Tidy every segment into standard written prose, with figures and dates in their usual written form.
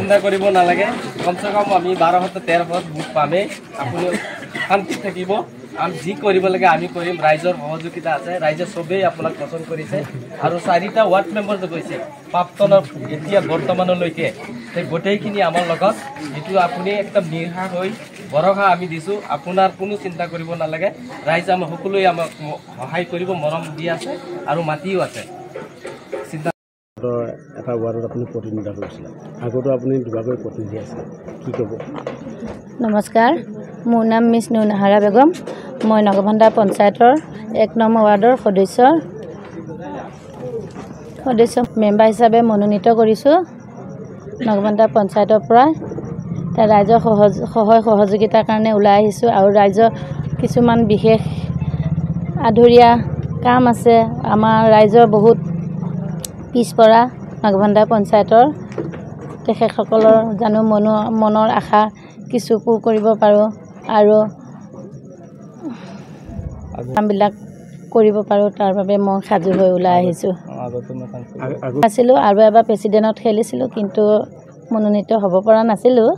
চিন্তা কৰিব নালাগে কমসে কম আমি 1213 বুট পামেই আপুনি শান্তি থাকিব আমি যি কৰিব লাগে আমি কৰিম ৰাইজৰ সহযোগিতা আছে ৰাইজে সবেই আপোনাক পছন্দ কৰিছে আৰু 4টা ওয়াৰ্ড মেম্বাৰ গৈছে প্ৰাক্তনৰ এতিয়া বৰ্তমানলৈকে সেই গোটেইখিনি আমাৰ লগত এটো আপুনি একদম নিৰ্ভৰ হৈ ভৰসা আমি দিছো আপোনাৰ কোনো চিন্তা কৰিব নালাগে ৰাইজ আমাৰ সকলোৱে আমাক সহায় কৰিব মৰম দি আছে আৰু মাটিও আছে চিন্তা এটা ওয়াৰ্ডত আপুনি প্ৰতিনিধিত্ব কৰিছিল আগতো আপুনি দুবাৰকৈ প্ৰতিনিধি আছিল কি ক'ব নমস্কাৰ মোৰ নাম মিছ নুনহাৰা বেগম মই নগভণ্ডা পঞ্চায়তৰ 1 নম্বৰ ওয়াৰ্ডৰ সদস্য মেম্বাৰ হিচাপে মনোনীত কৰিছোঁ নগভণ্ডা পঞ্চায়তৰ পৰা তাৰ ৰাইজৰ সহযোগিতাৰ কাৰণে ওলাই আহিছোঁ আৰু ৰাইজৰ কিছুমান বিশেষ আধুৰীয়া কাম আছে আমাৰ ৰাইজৰ বহুত পিছপৰা নগভণ্ডা পঞ্চায়তৰ তেখেতসকলৰ জানো মনৰ আশা কিছু পূৰ কৰিব পাৰোঁ আৰু কামবিলাক কৰিব পাৰোঁ তাৰ বাবে মই সাজু হৈ ওলাই আহিছোঁ আছিলোঁ আৰু এবাৰ প্ৰেচিডেণ্টত খেলিছিলোঁ কিন্তু মনোনীত হ'ব পৰা নাছিলোঁ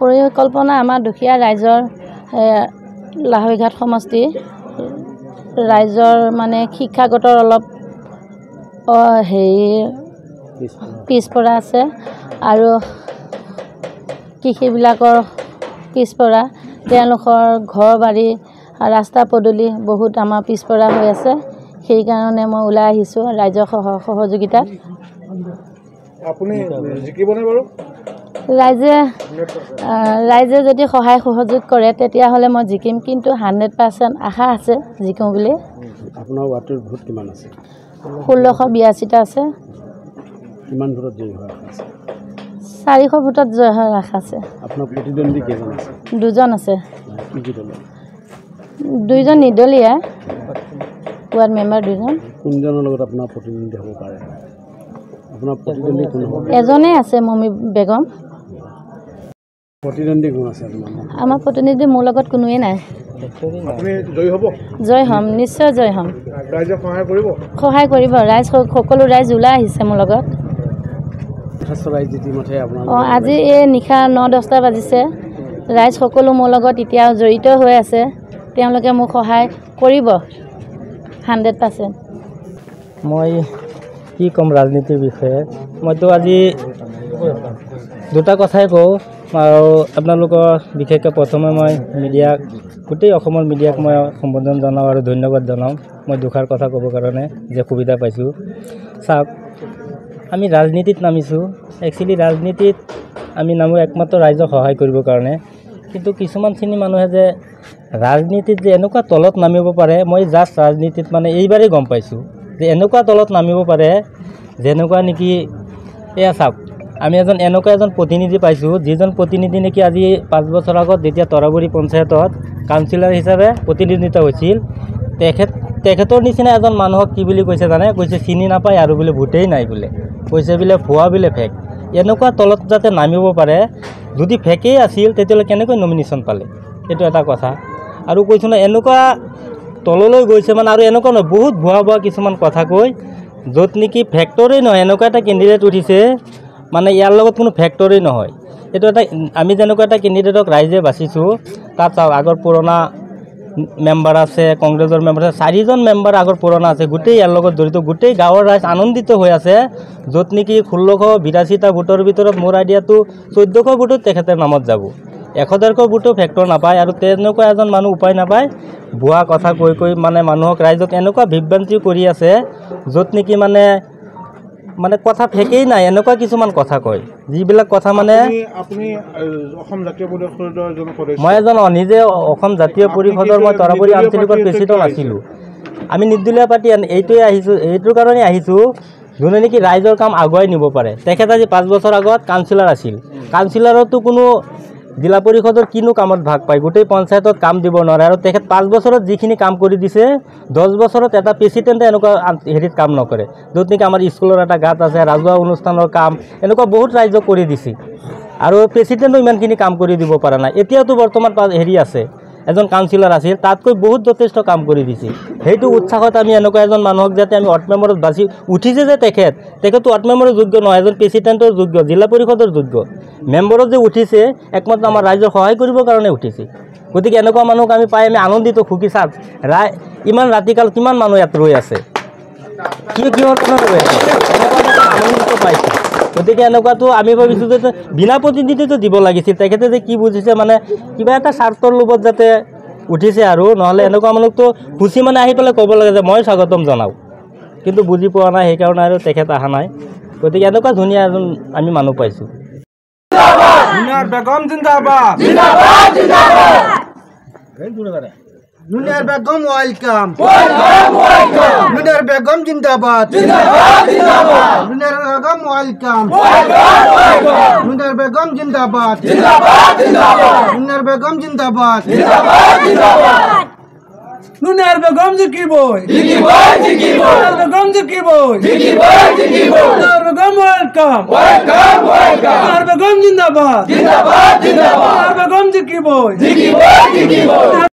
পৰিকল্পনা আমাৰ দুখীয়া ৰাইজৰ লাহৈঘাট সমষ্টি ৰাইজৰ মানে শিক্ষাগত অলপ পিছপৰা আছে আৰু কৃষিবিলাকৰ পিছপৰা তেওঁলোকৰ ঘৰ বাৰী ৰাস্তা পদূলি বহুত আমাৰ পিছপৰা হৈ আছে সেইকাৰণে মই ওলাই আহিছোঁ ৰাইজৰ সহযোগিতাত আপুনি জিকিবনে বাৰু ৰাইজে যদি সহায় সহযোগ কৰে তেতিয়াহ'লে মই জিকিম কিন্তু 100% আশা আছে জিকোঁ বুলি আপোনাৰ ওয়াৰ্ডৰ ভোট কিমান আছে 1682টা আছে কিমান ভোটত জয়ী হোৱা আছে 400 ভোটত জয় হোৱাৰ আশা আছে আপোনাৰ প্ৰতিদ্বন্দ্বী কেইজন আছে 2জন আছে কি দলৰ 2জন নিৰ্দলীয় ওয়াৰ্ড মেম্বাৰ 2জন কোনজনৰ লগত আপোনাৰ প্ৰতিদ্বন্দ্বী হ'ব পাৰে আপোনাৰ প্ৰতিদ্বন্দ্বী কোন হ'ব এজনে আছে মমি বেগম প্ৰতিদ্বন্দ্বী কোন আছে আমাৰ প্ৰতিনিধি মোৰ লগত কোনোৱে নাই আপুনি জয়ী হ'ব জয় হ'ম নিশ্চয় জয় হ'ম ৰাইজে সহায় কৰিব ৰাইজ সকলো ৰাইজ ওলাই আহিছে মোৰ লগত আজি এই নিশা 9-10টা বাজিছে ৰাইজ সকলো মোৰ লগত এতিয়া জড়িত হৈ আছে তেওঁলোকে মোক সহায় কৰিব 100%। মই কি কম ৰাজনীতিৰ বিষয়ে মইতো আজি দুটা কথাই কওঁ আৰু আপোনালোকৰ বিশেষকৈ প্ৰথমে মই মিডিয়াক গোটেই অসমৰ মিডিয়াক মই সম্বোধন জনাওঁ আৰু ধন্যবাদ জনাওঁ মই দুখাৰ কথা ক'বৰ কাৰণে যে সুবিধা পাইছোঁ চাওক আমি ৰাজনীতিত নামিছোঁ একচুৱেলি ৰাজনীতিত আমি নামো একমাত্ৰ ৰাইজক সহায় কৰিবৰ কাৰণে কিন্তু কিছুমান শ্ৰেণীৰ মানুহে যে ৰাজনীতিত যে এনেকুৱা তলত নামিব পাৰে মই জাষ্ট ৰাজনীতিত মানে এইবাৰেই গম পাইছোঁ যে এনেকুৱা তলত নামিব পাৰে যেনেকুৱা নেকি এয়া চাওক আমি এনেকুৱা এজন প্ৰতিনিধি পাইছোঁ যিজন প্ৰতিনিধি নেকি আজি 5 বছৰ আগত যেতিয়া তৰাবৰী পঞ্চায়তত কাউন্সিলৰ হিচাপে প্ৰতিনিধিত্ব হৈছিল তেখেতৰ নিচিনা এজন মানুহক কি বুলি কৈছে জানে কৈছে চিনি নাপায় আৰু বোলে ভোটেই নাই বোলে কৈছে বোলে ভুৱা বোলে ফেক এনেকুৱা তলত যাতে নামিব পাৰে যদি ফেকেই আছিল তেতিয়াহ'লে কেনেকৈ নমিনেশ্যন পালে এইটো এটা কথা আৰু কৈছোঁ না এনেকুৱা তললৈ গৈছে মানে আৰু এনেকুৱা নহয় বহুত ভুৱা কিছুমান কথা কৈ য'ত নেকি ফেক্টৰী নহয় এনেকুৱা এটা কেণ্ডিডেট উঠিছে মানে ইয়াৰ লগত কোনো ফেক্টৰী নহয় এইটো এটা আমি যেনেকুৱা এটা কেণ্ডিডেটক ৰাইজে বাচিছোঁ তাত চাওক আগৰ পুৰণা মেম্বাৰ আছে কংগ্ৰেছৰ মেম্বাৰ আছে 4জন মেম্বাৰ আগৰ পুৰণা আছে গোটেই ইয়াৰ লগত জড়িত গোটেই গাঁৱৰ ৰাইজ আনন্দিত হৈ আছে য'ত নেকি 1682টা ভোটৰ ভিতৰত মোৰ আইডিয়াটো 1400 ভোটত তেখেতৰ নামত যাব 1000 ভোটো ফেক্টৰ নাপায় আৰু তেনেকুৱা এজন মানুহ উপায় নাপায় ভুৱা কথা কৈ মানে মানুহক ৰাইজক এনেকুৱা বিভ্ৰান্তি কৰি আছে য'ত নেকি মানে কথা ফেকেই নাই এনেকুৱা কিছুমান কথা কয় যিবিলাক কথা মানে আপুনি অসম জাতীয় পৰিষদৰ এজন সদস্য মই এজন নিজে অসম জাতীয় পৰিষদৰ মই তৰাবৰী আঞ্চলিকৰ প্ৰেচিডেণ্ট আছিলোঁ আমি নিৰ্দলীয় পাৰ্টি এইটোৱে আহিছোঁ এইটোৰ কাৰণে আহিছোঁ যোনে নেকি ৰাইজৰ কাম আগুৱাই নিব পাৰে তেখেত আজি 5 বছৰ আগত কাউন্সিলৰ আছিল কাউন্সিলৰতো কোনো জিলা পৰিষদৰ কিনো কামত ভাগ পায় গোটেই পঞ্চায়তত কাম দিব নোৱাৰে আৰু তেখেত 5 বছৰত যিখিনি কাম কৰি দিছে 10 বছৰত এটা প্ৰেচিডেণ্টে এনেকুৱা হেৰিত কাম নকৰে য'ত নেকি আমাৰ স্কুলৰ এটা গাঁত আছে ৰাজহুৱা অনুষ্ঠানৰ কাম এনেকুৱা বহুত ৰাইজক কৰি দিছে আৰু প্ৰেচিডেণ্টে ইমানখিনি কাম কৰি দিব পৰা নাই এতিয়াতো বৰ্তমান হেৰি আছে এজন কাউন্সিলৰ আছিল, তাতকৈ বহুত যথেষ্ট কাম কৰি দিছিল। সেইটো উৎসাহত আমি এনেকুৱা এজন মানুহক যাতে আমি ৱাৰ্ড মেম্বাৰত বাছি উঠিছে যে তেখেতো ৱাৰ্ড মেম্বাৰৰ যোগ্য নহয়, এজন প্ৰেচিডেণ্টৰ যোগ্য, জিলা পৰিষদৰ যোগ্য, মেম্বাৰত যে উঠিছে একমাত্ৰ আমাৰ ৰাইজৰ সহায় কৰিবৰ কাৰণে উঠিছে। গতিকে এনেকুৱা মানুহক আমি পাই আমি আনন্দিত, সুখী। চাওক ইমান ৰাতিকাল কিমান মানুহ ইয়াত ৰৈ আছে, কিহৰ কাৰণে ৰৈ আছে, এনেকুৱা আনন্দিত পাইছোঁ। গতিকে এনেকুৱাতো আমি ভাবিছোঁ যে বিনা প্ৰতিনিধিত্বটো দিব লাগিছিল। তেখেতে যে কি বুজিছে মানে কিবা এটা স্বাৰ্থৰ লোভত যাতে উঠিছে, আৰু নহ'লে এনেকুৱা মানুহকতো খুচি মানে আহি পেলাই ক'ব লাগে যে মই স্বাগতম জনাওঁ, কিন্তু বুজি পোৱা নাই, সেইকাৰণে আৰু তেখেত অহা নাই। গতিকে এনেকুৱা ধুনীয়া এজন আমি মানুহ পাইছোঁ। বেগম জিন্দাবাদ, নুনিয়ার বেগম ওয়েলকাম, নুনিয়ার বেগম জিন্দাবাদ, নুনিয়ার বেগম ওয়েলকাম, নুনিয়ার বেগম জিন্দাবাদ, নুনিয়ার বেগম জিন্দাবাদ, নুনিয়ার বেগম জিকিবই, নুনিয়ার বেগম জিকিবই, নুনিয়ার বেগম ওয়েলকাম, নুনিয়ার বেগম জিন্দাবাদ, নুনিয়ার বেগম জিকিবই।